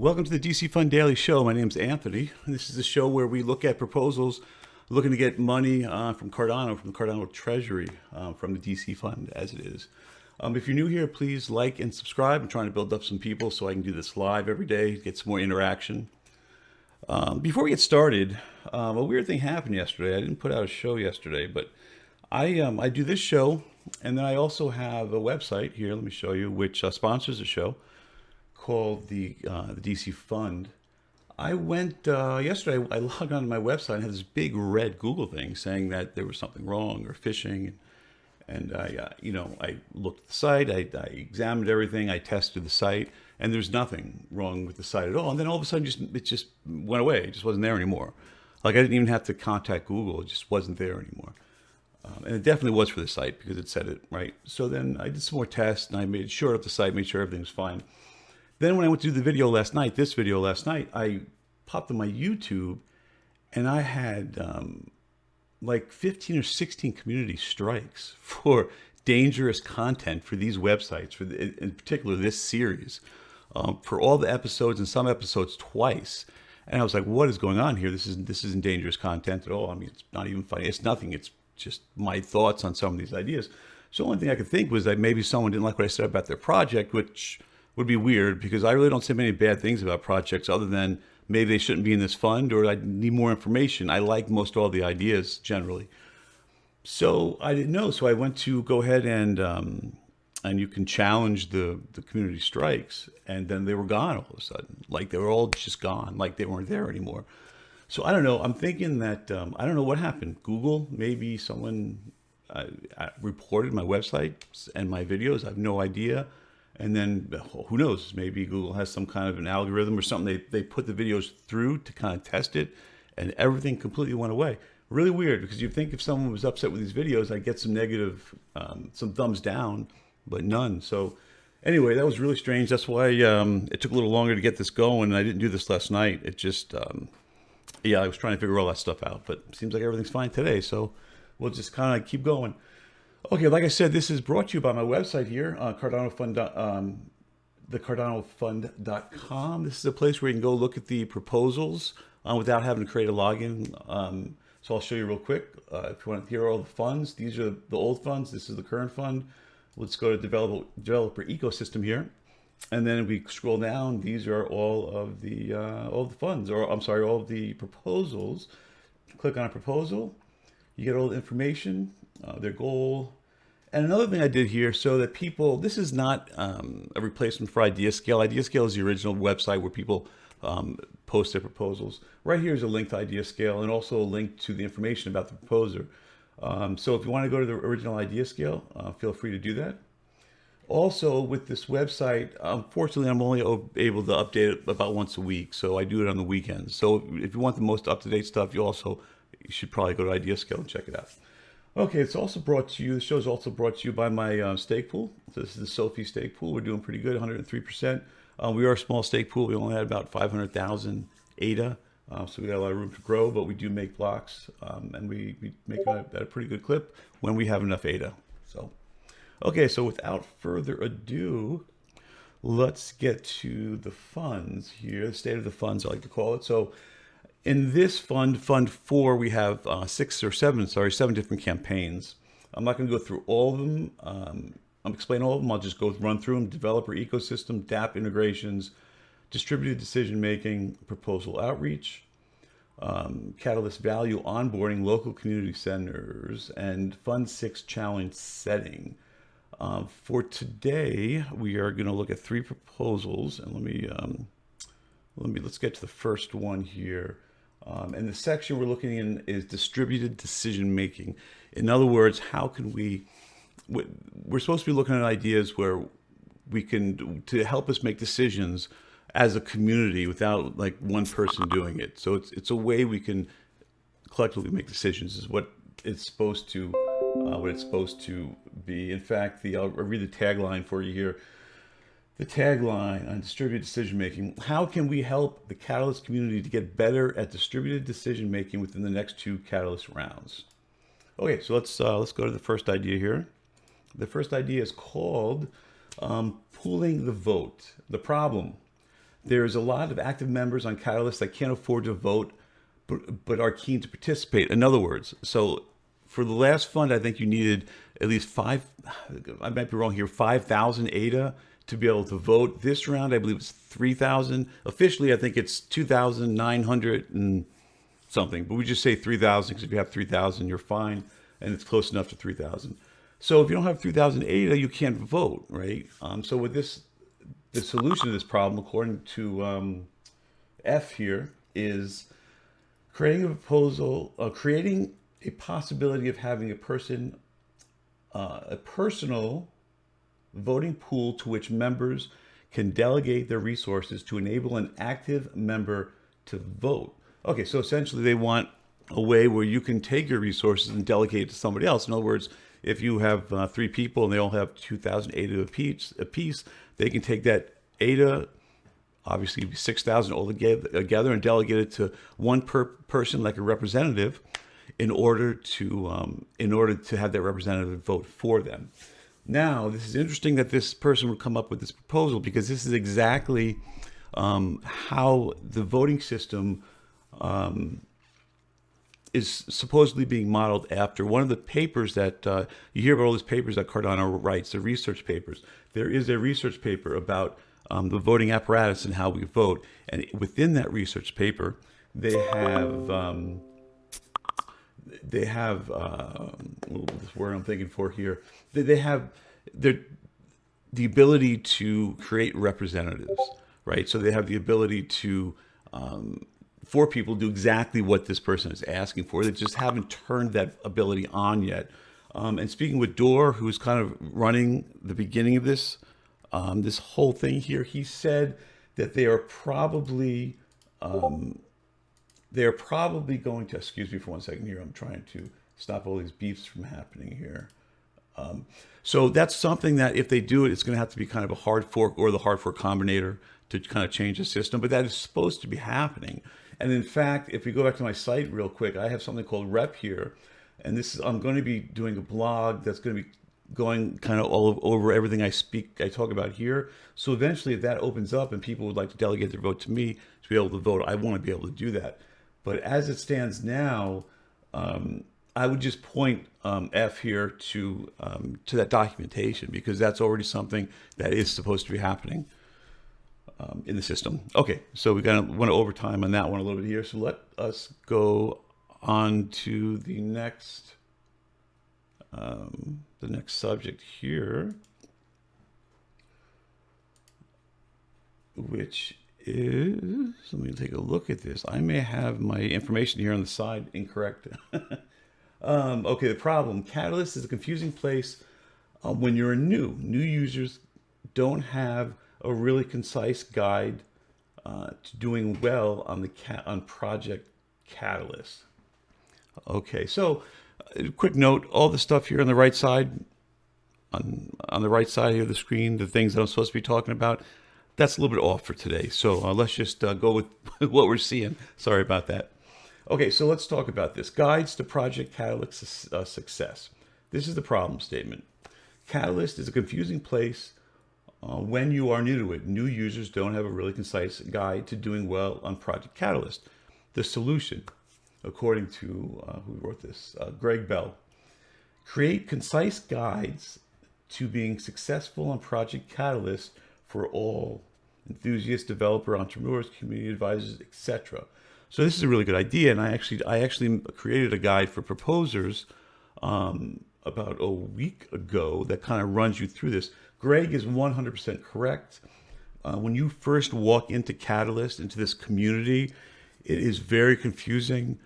Welcome to the DC Fund Daily Show. My name's Anthony. This is the show where we look at proposals looking to get money from Cardano, from the Cardano Treasury, from the DC Fund as it is. If you're new here, please like and subscribe. I'm trying to build up some people so I can do this live every day, get some more interaction. Before we get started, a weird thing happened yesterday. I didn't put out a show yesterday, but I do this show, and then I also have a website here. Let me show you, which sponsors the show, called the DC Fund. I went yesterday. I logged onto my website and had this big red Google thing saying that there was something wrong or phishing, and I looked at the site. I examined everything. I tested the site, and there's nothing wrong with the site at all. And then all of a sudden, it just went away. It just wasn't there anymore. Like I didn't even have to contact Google. It just wasn't there anymore. And it definitely was for the site because it said it right. So then I did some more tests and I made sure of the site, made sure everything was fine. Then when I went to do the video last night, I popped on my YouTube and I had like 15 or 16 community strikes for dangerous content for these websites, in particular this series, for all the episodes and some episodes twice. And I was like, what is going on here? This isn't dangerous content at all. I mean, it's not even funny. It's nothing. It's just my thoughts on some of these ideas. So the only thing I could think was that maybe someone didn't like what I said about their project, which would be weird because I really don't say many bad things about projects other than maybe they shouldn't be in this fund or I need more information. I like most all the ideas generally. So I didn't know. So I went to go ahead and you can challenge the community strikes, and then they were gone all of a sudden. Like they were all just gone, like they weren't there anymore. So I don't know. I'm thinking that, I don't know what happened. Google, maybe someone reported my website and my videos. I have no idea. And then who knows, maybe Google has some kind of an algorithm or something. They put the videos through to kind of test it, and everything completely went away. Really weird, because you'd think if someone was upset with these videos, I'd get some negative, some thumbs down, but none. So anyway, that was really strange. That's why it took a little longer to get this going. And I didn't do this last night. It just, I was trying to figure all that stuff out, but it seems like everything's fine today. So we'll just kind of keep going. Okay, like I said, this is brought to you by my website here, Cardano Fund, the CardanoFund.com. This is a place where you can go look at the proposals without having to create a login. So I'll show you real quick. If you want to hear all the funds, these are the old funds. This is the current fund. Let's go to developer ecosystem here, and then if we scroll down, these are all of the funds, or I'm sorry, all of the proposals. Click on a proposal, you get all the information. Their goal. And another thing I did here so that people, this is not a replacement for IdeaScale. IdeaScale is the original website where people post their proposals. Right here is a link to IdeaScale and also a link to the information about the proposer. So if you want to go to the original IdeaScale, feel free to do that. Also with this website, unfortunately, I'm only able to update it about once a week. So I do it on the weekends. So if you want the most up-to-date stuff, you should probably go to IdeaScale and check it out. Okay, it's also brought to you, the show is also brought to you by my stake pool. So this is the Sophie stake pool. We're doing pretty good, 103%. We are a small stake pool. We only had about 500,000 ADA. So we got a lot of room to grow, but we do make blocks and we make it at a pretty good clip when we have enough ADA. So, okay, so without further ado, let's get to the funds here, the state of the funds, I like to call it. So in this fund, Fund 4, we have seven different campaigns. I'm not going to go through all of them. I'm explaining all of them. I'll just run through them. Developer ecosystem, DApp integrations, distributed decision-making, proposal outreach, catalyst value onboarding, local community centers, and Fund 6 challenge setting. For today, we are going to look at 3 proposals, and let's get to the first one here. And the section we're looking in is distributed decision making. In other words, how can we're supposed to be looking at ideas where we can, to help us make decisions as a community without like one person doing it. So it's a way we can collectively make decisions is what it's supposed to be. In fact, I'll read the tagline for you here. The tagline on distributed decision making: how can we help the Catalyst community to get better at distributed decision making within the next 2 Catalyst rounds? Okay, so let's go to the first idea here. The first idea is called pooling the vote. The problem: there's a lot of active members on Catalyst that can't afford to vote, but are keen to participate. In other words, so for the last fund, I think you needed at least I might be wrong here, 5,000 ADA to be able to vote. This round, I believe it's 3,000. Officially, I think it's 2,900 and something, but we just say 3,000 because if you have 3,000, you're fine, and it's close enough to 3,000. So if you don't have 3,000 ADA, you can't vote, right? So with this, the solution to this problem, according to F here, is creating a proposal, creating a possibility of having a personal voting pool to which members can delegate their resources to enable an active member to vote. Okay, so essentially they want a way where you can take your resources and delegate it to somebody else. In other words, if you have 3 people and they all have 2,000 ADA apiece, they can take that ADA, obviously 6,000 all together, and delegate it to one person, like a representative, in order to have that representative vote for them. Now, this is interesting that this person would come up with this proposal, because this is exactly how the voting system is supposedly being modeled after. One of the papers that you hear about, all these papers that Cardano writes, the research papers. There is a research paper about the voting apparatus and how we vote. And within that research paper, they have this word I'm thinking for here. They have the ability to create representatives, right? So they have the ability to for people to do exactly what this person is asking for. They just haven't turned that ability on yet. And speaking with Dor, who's kind of running the beginning of this this whole thing here, he said that they are probably going to, excuse me for one second here, I'm trying to stop all these beeps from happening here. So that's something that if they do it, it's going to have to be kind of a hard fork or the hard fork combinator to kind of change the system, but that is supposed to be happening. And in fact, if we go back to my site real quick, I have something called Rep here, and this is, I'm going to be doing a blog that's going to be going kind of all over everything I talk about here. So eventually, if that opens up and people would like to delegate their vote to me to be able to vote, I want to be able to do that. But as it stands now, I would just point F here to that documentation, because that's already something that is supposed to be happening in the system. Okay, so we went over time on that one a little bit here. So let us go on to the next subject here, which is, let me take a look at this. I may have my information here on the side incorrect. Okay, the problem. Catalyst is a confusing place when you're new. New users don't have a really concise guide to doing well on Project Catalyst. Okay, so quick note, all the stuff here on the right side, on the right side here of the screen, the things that I'm supposed to be talking about, that's a little bit off for today. So let's just go with what we're seeing. Sorry about that. Okay, so let's talk about this. Guides to Project Catalyst success. This is the problem statement. Catalyst is a confusing place when you are new to it. New users don't have a really concise guide to doing well on Project Catalyst. The solution, according to who wrote this, Greg Bell. Create concise guides to being successful on Project Catalyst for all enthusiasts, developer, entrepreneurs, community advisors, etc. So this is a really good idea, and I actually created a guide for proposers about a week ago that kind of runs you through this. Greg is 100% correct. When you first walk into Catalyst, into this community, it is very confusing,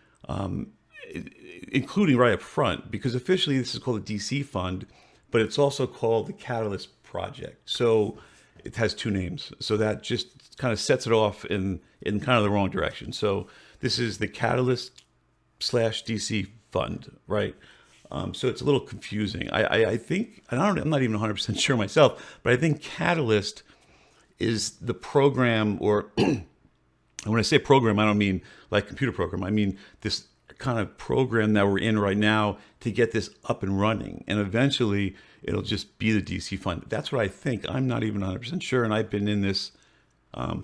including right up front, because officially this is called the DC Fund, but it's also called the Catalyst Project. So it has 2 names. So that just kind of sets it off in kind of the wrong direction. So this is the Catalyst /DC Fund, right? So it's a little confusing. I think, and I'm not even 100% sure myself, but I think Catalyst is the program, or when I say program, I don't mean like computer program. I mean this kind of program that we're in right now to get this up and running. And eventually it'll just be the DC Fund. That's what I think. I'm not even 100% sure. And I've been in this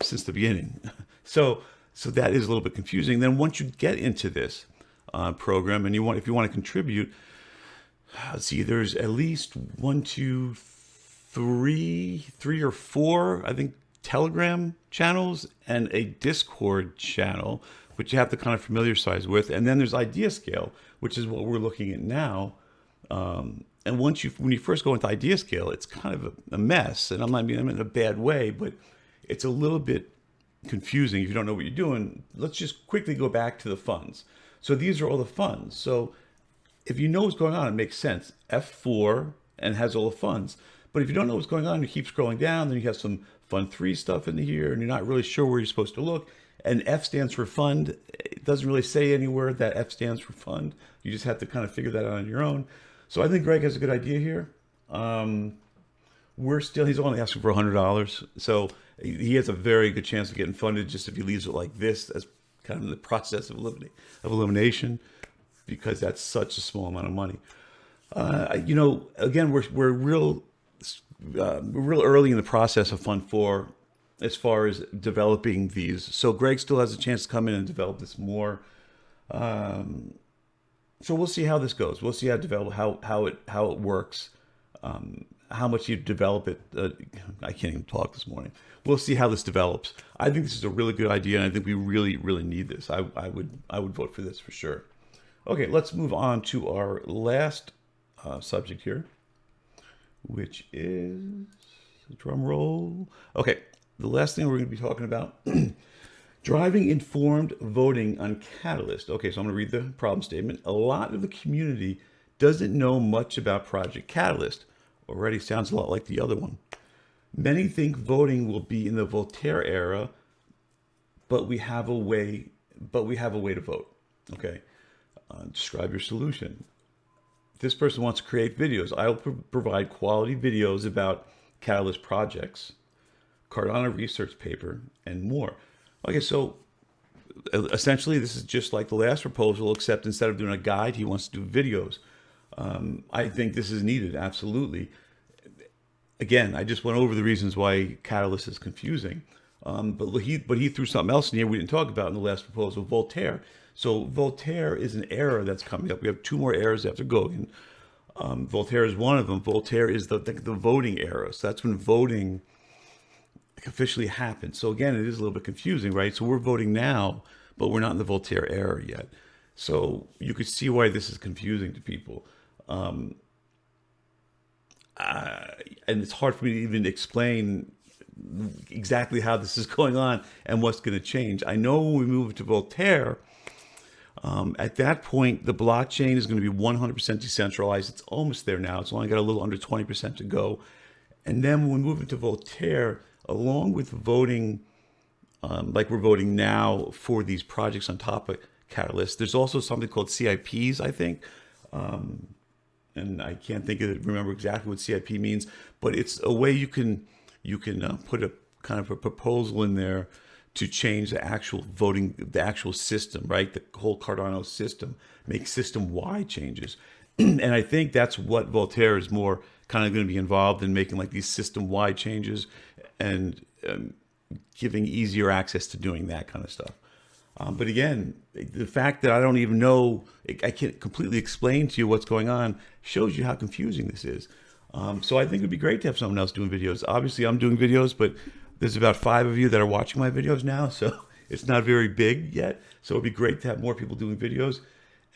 since the beginning. So that is a little bit confusing. Then once you get into this program and if you want to contribute, let's see, there's at least three or four, I think, Telegram channels and a Discord channel, which you have to kind of familiarize with. And then there's IdeaScale, which is what we're looking at now. And when you first go into IdeaScale, it's kind of a mess. And I'm not meaning in a bad way, but it's a little bit confusing if you don't know what you're doing. Let's just quickly go back to the funds. So these are all the funds. So if you know what's going on, it makes sense. F4 and has all the funds. But if you don't know what's going on, you keep scrolling down, then you have some Fund 3 stuff in here, and you're not really sure where you're supposed to look. And F stands for fund. It doesn't really say anywhere that F stands for fund. You just have to kind of figure that out on your own. So I think Greg has a good idea here. He's only asking for $100. So he has a very good chance of getting funded just if he leaves it like this, as kind of in the process of elimination, because that's such a small amount of money. Again, we're real early in the process of Fund 4 as far as developing these. So Greg still has a chance to come in and develop this more. So we'll see how this goes. We'll see how it works. How much you develop it. I can't even talk this morning. We'll see how this develops. I think this is a really good idea, and I think we really, really need this. I would vote for this for sure. Okay, let's move on to our last subject here, which is, drum roll. Okay, the last thing we're going to be talking about, driving informed voting on Catalyst. Okay, so I'm going to read the problem statement. A lot of the community doesn't know much about Project Catalyst. Already sounds a lot like the other one. Many think voting will be in the Voltaire era, but we have a way to vote. Okay, describe your solution. This person wants to create videos. I will provide quality videos about Catalyst projects, Cardano research paper, and more. Okay, so essentially this is just like the last proposal, except instead of doing a guide, he wants to do videos. I think this is needed, absolutely. Again, I just went over the reasons why Catalyst is confusing. But he threw something else in here we didn't talk about in the last proposal, Voltaire. So Voltaire is an era that's coming up. We have two more eras after Gauguin. Voltaire is one of them. Voltaire is the voting era. So that's when voting officially happened. So again, it is a little bit confusing, right? So we're voting now, but we're not in the Voltaire era yet. So you could see why this is confusing to people. And it's hard for me to even explain exactly how this is going on and what's going to change. I know when we move to Voltaire, at that point, the blockchain is going to be 100% decentralized. It's almost there now. It's only got a little under 20% to go. And then when we move into Voltaire, along with voting, like we're voting now for these projects on top of Catalyst, there's also something called CIPs, I think. And I can't remember exactly what CIP means, but it's a way you can put a kind of a proposal in there to change the actual voting, the actual system, right? The whole Cardano system, make system-wide changes. And I think that's what Voltaire is more kind of going to be involved in, making like these system-wide changes and giving easier access to doing that kind of stuff. But again, the fact that I don't even know, I can't completely explain to you what's going on, shows you how confusing this is. So I think it'd be great to have someone else doing videos. Obviously, I'm doing videos, but there's about 5 of you that are watching my videos now, so it's not very big yet. So it'd be great to have more people doing videos.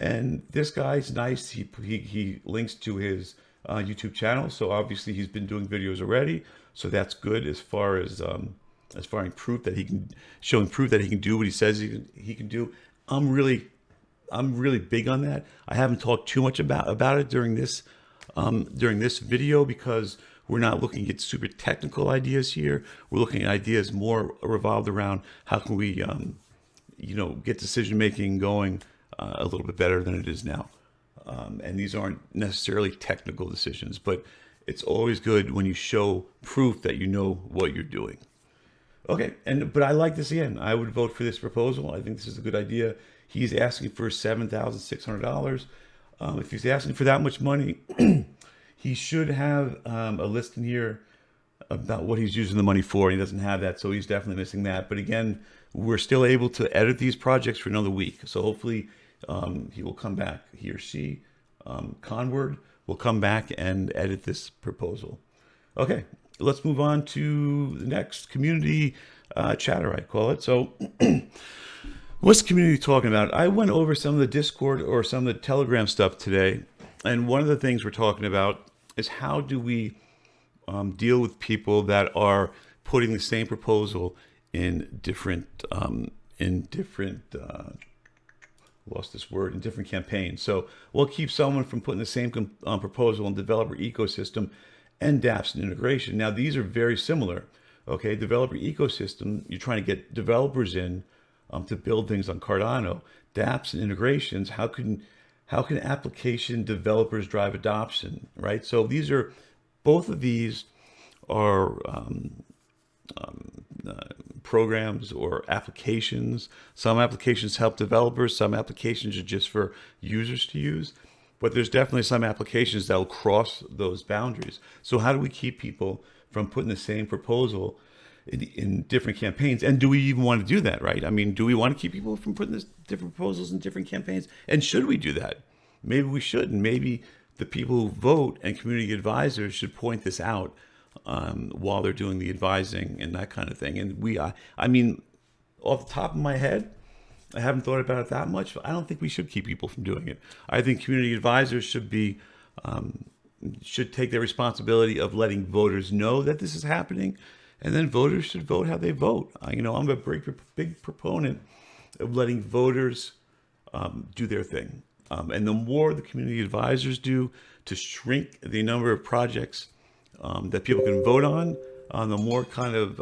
And this guy's nice. He links to his YouTube channel, so obviously he's been doing videos already. So that's good as far as proof that he can, showing proof that he can do what he says he can do. I'm really big on that. I haven't talked too much about it during this video because we're not looking at super technical ideas here. We're looking at ideas more revolved around how can we, get decision making going a little bit better than it is now. And these aren't necessarily technical decisions, but it's always good when you show proof that you know what you're doing. Okay, but I like this again. I would vote for this proposal. I think this is a good idea. He's asking for $7,600. If he's asking for that much money, he should have a list in here about what he's using the money for. He doesn't have that, so he's definitely missing that. But again, we're still able to edit these projects for another week. So hopefully he will come back, he or she, Conward, will come back and edit this proposal. Okay, let's move on to the next community chatter, I call it. So what's the community talking about? I went over some of the Discord or some of the Telegram stuff today. And one of the things we're talking about is how do we deal with people that are putting the same proposal in different in different campaigns. So what keeps someone from putting the same proposal in developer ecosystem and dApps and integration? Now, these are very similar. Okay, developer ecosystem, you're trying to get developers in to build things on Cardano. dApps and integrations, how can application developers drive adoption, right? So these are, both of these are programs or applications. Some applications help developers, some applications are just for users to use, but there's definitely some applications that will cross those boundaries. So how do we keep people from putting the same proposal in different campaigns? And do we even want to do that, right? I mean, do we want to keep people from putting different proposals in different campaigns? And should we do that? Maybe we should, and maybe the people who vote and community advisors should point this out while they're doing the advising and that kind of thing. And I mean, off the top of my head, I haven't thought about it that much, but I don't think we should keep people from doing it. I think community advisors should take their responsibility of letting voters know that this is happening, and then voters should vote how they vote. I'm a big proponent of letting voters do their thing. And the more the community advisors do to shrink the number of projects that people can vote on, the more kind of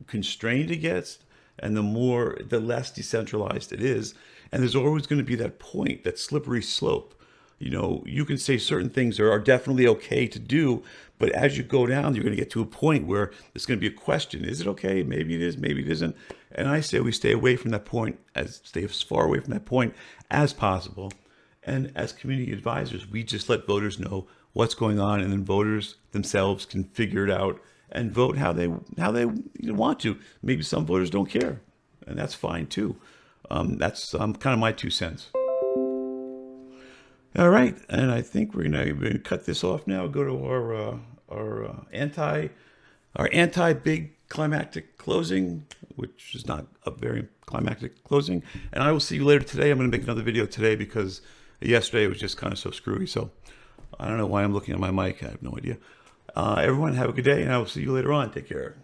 constrained it gets, and the less decentralized it is. And there's always going to be that point, that slippery slope. You can say certain things are definitely okay to do, but as you go down, you're going to get to a point where there's going to be a question. Is it okay? Maybe it is, maybe it isn't. And I say we stay away from that point, stay as far away from that point as possible. And as community advisors, we just let voters know what's going on, and then voters themselves can figure it out and vote how they want to. Maybe some voters don't care, and that's fine too. That's kind of my 2 cents. All right, and I think we're gonna cut this off now. Go to our anti big climactic closing, which is not a very climactic closing. And I will see you later today. I'm going to make another video today because yesterday it was just kind of so screwy. So I don't know why I'm looking at my mic. I have no idea. Everyone have a good day, and I will see you later on. Take care.